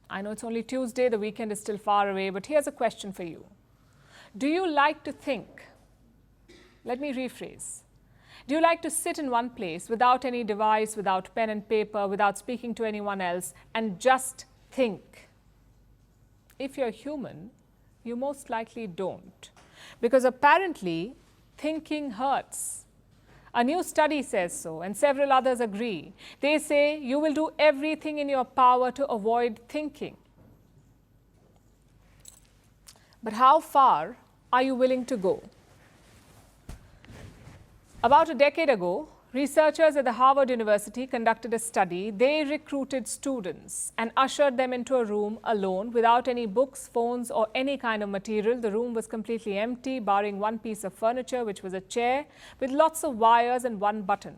I know it's only Tuesday, the weekend is still far away, but here's a question for you. Do you like to think? Let me rephrase. Do you like to sit in one place without any device, without pen and paper, without speaking to anyone else, and just think? If you're human, you most likely don't. Because apparently, thinking hurts. A new study says so, and several others agree. They say you will do everything in your power to avoid thinking. But how far are you willing to go? About a decade ago, researchers at the Harvard University conducted a study. They recruited students and ushered them into a room alone without any books, phones, or any kind of material. The room was completely empty, barring one piece of furniture, which was a chair with lots of wires and one button.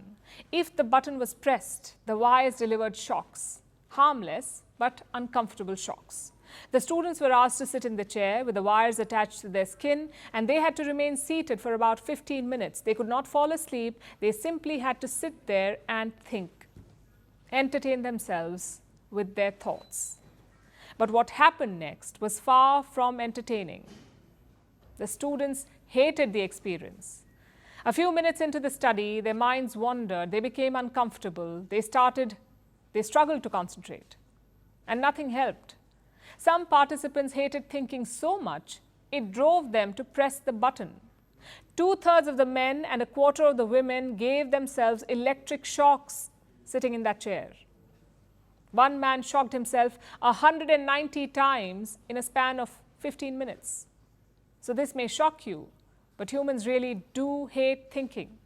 If the button was pressed, the wires delivered shocks, harmless but uncomfortable shocks. The students were asked to sit in the chair with the wires attached to their skin, and they had to remain seated for about 15 minutes. They could not fall asleep. They simply had to sit there and think, entertain themselves with their thoughts. But what happened next was far from entertaining. The students hated the experience. A few minutes into the study, their minds wandered. They became uncomfortable. They struggled to concentrate, and nothing helped. Some participants hated thinking so much, it drove them to press the button. 2/3 of the men and 1/4 of the women gave themselves electric shocks sitting in that chair. One man shocked himself 190 times in a span of 15 minutes. So this may shock you, but humans really do hate thinking,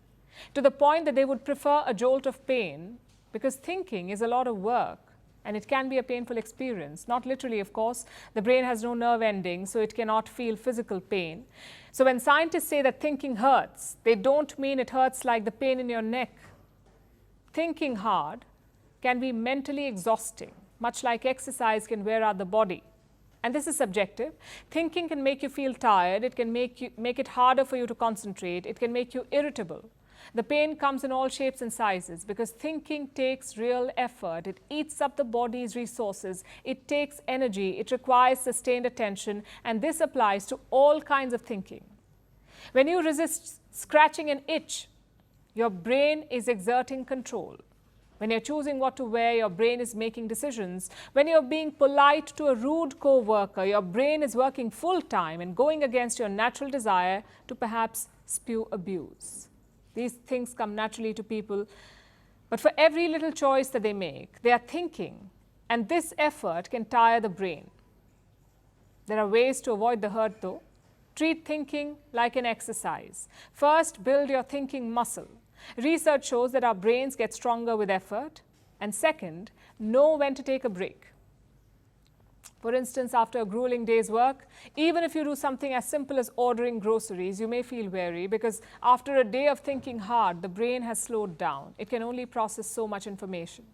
to the point that they would prefer a jolt of pain, because thinking is a lot of work. And it can be a painful experience. Not literally, of course. The brain has no nerve ending, so it cannot feel physical pain. So when scientists say that thinking hurts, they don't mean it hurts like the pain in your neck. Thinking hard can be mentally exhausting, much like exercise can wear out the body. And this is subjective. Thinking can make you feel tired. It can make it harder for you to concentrate. It can make you irritable. The pain comes in all shapes and sizes because thinking takes real effort. It eats up the body's resources. It takes energy. It requires sustained attention. And this applies to all kinds of thinking. When you resist scratching an itch, your brain is exerting control. When you're choosing what to wear, your brain is making decisions. When you're being polite to a rude co-worker, your brain is working full time and going against your natural desire to perhaps spew abuse. These things come naturally to people, but for every little choice that they make, they are thinking, and this effort can tire the brain. There are ways to avoid the hurt though. Treat thinking like an exercise. First, build your thinking muscle. Research shows that our brains get stronger with effort. And second, know when to take a break. For instance, after a grueling day's work, even if you do something as simple as ordering groceries, you may feel weary because after a day of thinking hard, the brain has slowed down. It can only process so much information.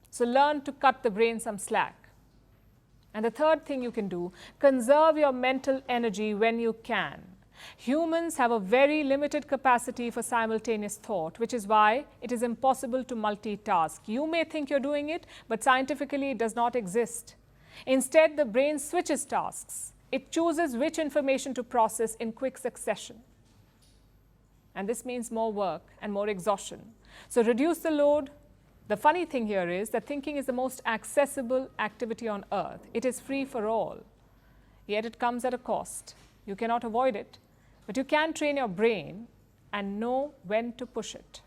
So learn to cut the brain some slack. And the third thing you can do, conserve your mental energy when you can. Humans have a very limited capacity for simultaneous thought, which is why it is impossible to multitask. You may think you're doing it, but scientifically it does not exist. Instead, the brain switches tasks. It chooses which information to process in quick succession. And this means more work and more exhaustion. So reduce the load. The funny thing here is that thinking is the most accessible activity on earth. It is free for all. Yet it comes at a cost. You cannot avoid it, but you can train your brain and know when to push it.